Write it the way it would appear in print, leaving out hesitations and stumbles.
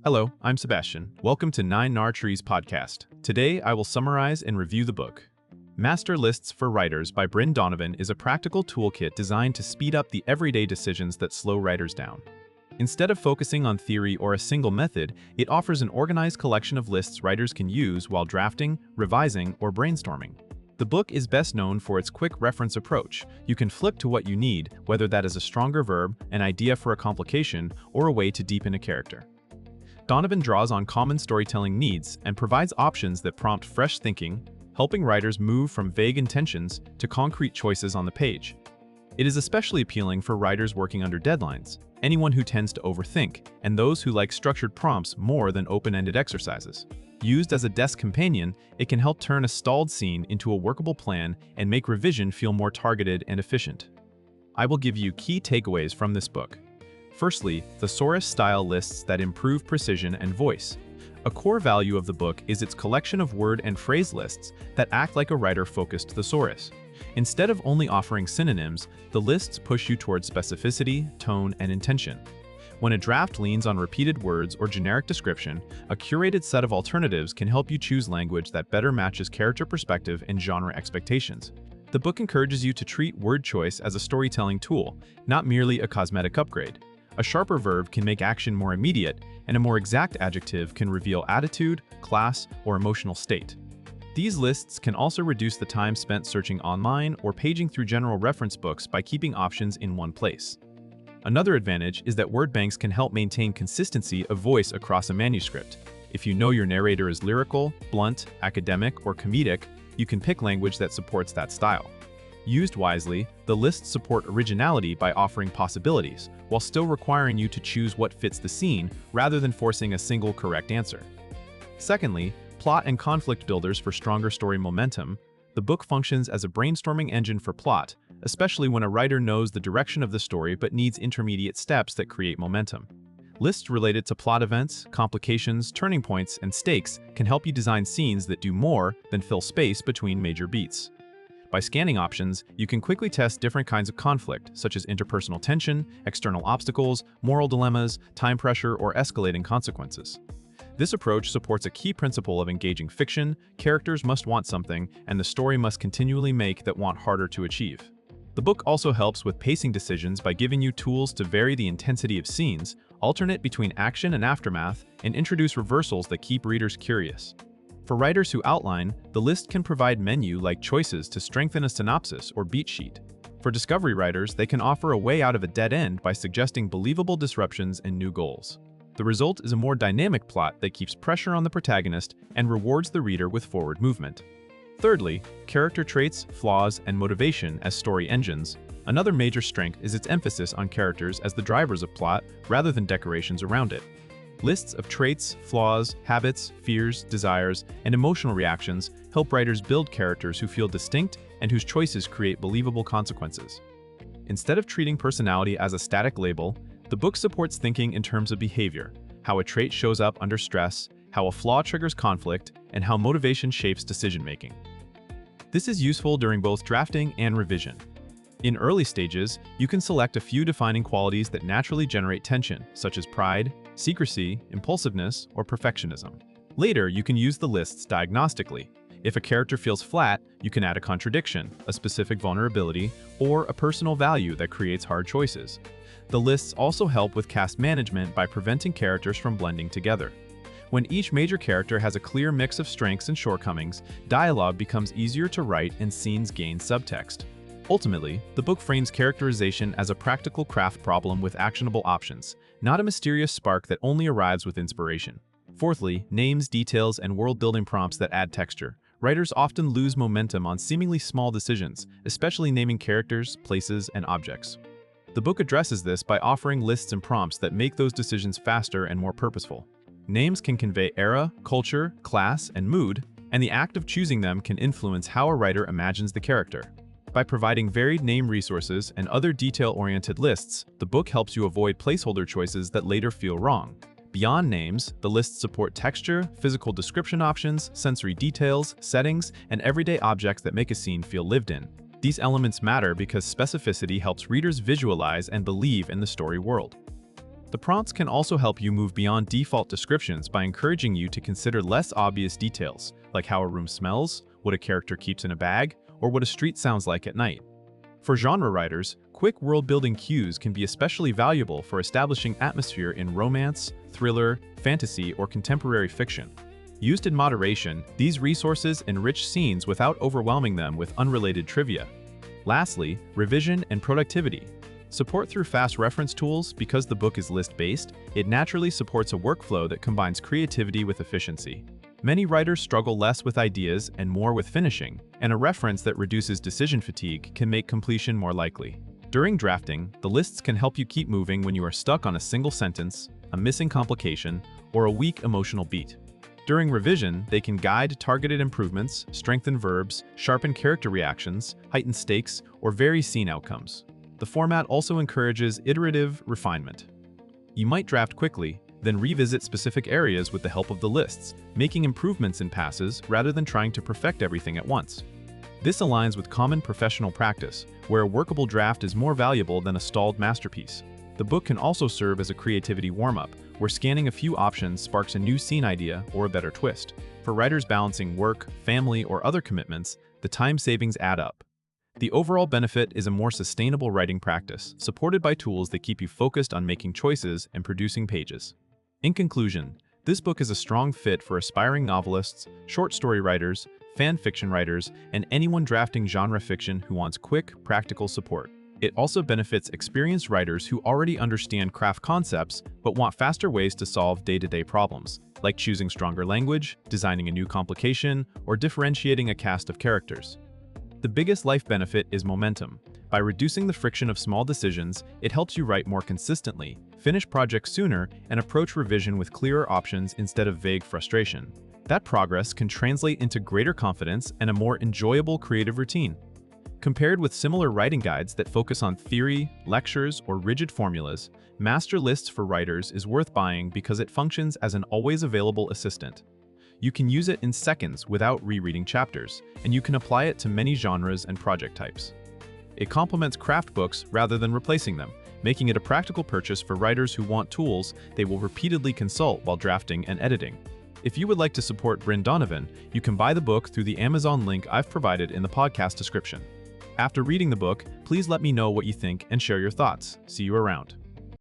Hello, I'm Sebastian. Welcome to 9 Trees podcast. Today, I will summarize and review the book. Master Lists for Writers by Bryn Donovan is a practical toolkit designed to speed up the everyday decisions that slow writers down. Instead of focusing on theory or a single method, it offers an organized collection of lists writers can use while drafting, revising, or brainstorming. The book is best known for its quick reference approach. You can flip to what you need, whether that is a stronger verb, an idea for a complication, or a way to deepen a character. Donovan draws on common storytelling needs and provides options that prompt fresh thinking, helping writers move from vague intentions to concrete choices on the page. It is especially appealing for writers working under deadlines, anyone who tends to overthink, and those who like structured prompts more than open-ended exercises. Used as a desk companion, it can help turn a stalled scene into a workable plan and make revision feel more targeted and efficient. I will give you key takeaways from this book. Firstly, Thesaurus style lists that improve precision and voice. A core value of the book is its collection of word and phrase lists that act like a writer-focused thesaurus. Instead of only offering synonyms, the lists push you towards specificity, tone, and intention. When a draft leans on repeated words or generic description, a curated set of alternatives can help you choose language that better matches character perspective and genre expectations. The book encourages you to treat word choice as a storytelling tool, not merely a cosmetic upgrade. A sharper verb can make action more immediate, and a more exact adjective can reveal attitude, class, or emotional state. These lists can also reduce the time spent searching online or paging through general reference books by keeping options in one place. Another advantage is that word banks can help maintain consistency of voice across a manuscript. If you know your narrator is lyrical, blunt, academic, or comedic, you can pick language that supports that style. Used wisely, the lists support originality by offering possibilities, while still requiring you to choose what fits the scene rather than forcing a single correct answer. Secondly, plot and conflict builders for stronger story momentum. The book functions as a brainstorming engine for plot, especially when a writer knows the direction of the story but needs intermediate steps that create momentum. Lists related to plot events, complications, turning points, and stakes can help you design scenes that do more than fill space between major beats. By scanning options, you can quickly test different kinds of conflict, such as interpersonal tension, external obstacles, moral dilemmas, time pressure, or escalating consequences. This approach supports a key principle of engaging fiction: characters must want something, and the story must continually make that want harder to achieve. The book also helps with pacing decisions by giving you tools to vary the intensity of scenes, alternate between action and aftermath, and introduce reversals that keep readers curious. For writers who outline, the list can provide menu-like choices to strengthen a synopsis or beat sheet. For discovery writers, they can offer a way out of a dead end by suggesting believable disruptions and new goals. The result is a more dynamic plot that keeps pressure on the protagonist and rewards the reader with forward movement. Thirdly, character traits, flaws, and motivation as story engines. Another major strength is its emphasis on characters as the drivers of plot rather than decorations around it. Lists of traits, flaws, habits, fears, desires, and emotional reactions help writers build characters who feel distinct and whose choices create believable consequences. Instead of treating personality as a static label, the book supports thinking in terms of behavior, how a trait shows up under stress, how a flaw triggers conflict, and how motivation shapes decision-making. This is useful during both drafting and revision. In early stages, you can select a few defining qualities that naturally generate tension, such as pride, secrecy, impulsiveness, or perfectionism. Later, you can use the lists diagnostically. If a character feels flat, you can add a contradiction, a specific vulnerability, or a personal value that creates hard choices. The lists also help with cast management by preventing characters from blending together. When each major character has a clear mix of strengths and shortcomings, dialogue becomes easier to write and scenes gain subtext. Ultimately, the book frames characterization as a practical craft problem with actionable options, not a mysterious spark that only arrives with inspiration. Fourthly, names, details, and world-building prompts that add texture. Writers often lose momentum on seemingly small decisions, especially naming characters, places, and objects. The book addresses this by offering lists and prompts that make those decisions faster and more purposeful. Names can convey era, culture, class, and mood, and the act of choosing them can influence how a writer imagines the character. By providing varied name resources and other detail-oriented lists, the book helps you avoid placeholder choices that later feel wrong. Beyond names, the lists support texture, physical description options, sensory details, settings, and everyday objects that make a scene feel lived in. These elements matter because specificity helps readers visualize and believe in the story world. The prompts can also help you move beyond default descriptions by encouraging you to consider less obvious details, like how a room smells, what a character keeps in a bag, or what a street sounds like at night. For genre writers, quick world-building cues can be especially valuable for establishing atmosphere in romance, thriller, fantasy, or contemporary fiction. Used in moderation, these resources enrich scenes without overwhelming them with unrelated trivia. Lastly, revision and productivity. Support through fast reference tools. Because the book is list-based, it naturally supports a workflow that combines creativity with efficiency. Many writers struggle less with ideas and more with finishing, and a reference that reduces decision fatigue can make completion more likely. During drafting, the lists can help you keep moving when you are stuck on a single sentence, a missing complication, or a weak emotional beat. During revision, they can guide targeted improvements, strengthen verbs, sharpen character reactions, heighten stakes, or vary scene outcomes. The format also encourages iterative refinement. You might draft quickly, then revisit specific areas with the help of the lists, making improvements in passes rather than trying to perfect everything at once. This aligns with common professional practice, where a workable draft is more valuable than a stalled masterpiece. The book can also serve as a creativity warm-up, where scanning a few options sparks a new scene idea or a better twist. For writers balancing work, family, or other commitments, the time savings add up. The overall benefit is a more sustainable writing practice, supported by tools that keep you focused on making choices and producing pages. In conclusion, this book is a strong fit for aspiring novelists, short story writers, fan fiction writers, and anyone drafting genre fiction who wants quick, practical support. It also benefits experienced writers who already understand craft concepts but want faster ways to solve day-to-day problems, like choosing stronger language, designing a new complication, or differentiating a cast of characters. The biggest life benefit is momentum. By reducing the friction of small decisions, it helps you write more consistently, finish projects sooner, and approach revision with clearer options instead of vague frustration. That progress can translate into greater confidence and a more enjoyable creative routine. Compared with similar writing guides that focus on theory, lectures, or rigid formulas, Master Lists for Writers is worth buying because it functions as an always available assistant. You can use it in seconds without rereading chapters, and you can apply it to many genres and project types. It complements craft books rather than replacing them, making it a practical purchase for writers who want tools they will repeatedly consult while drafting and editing. If you would like to support Bryn Donovan, you can buy the book through the Amazon link I've provided in the podcast description. After reading the book, please let me know what you think and share your thoughts. See you around.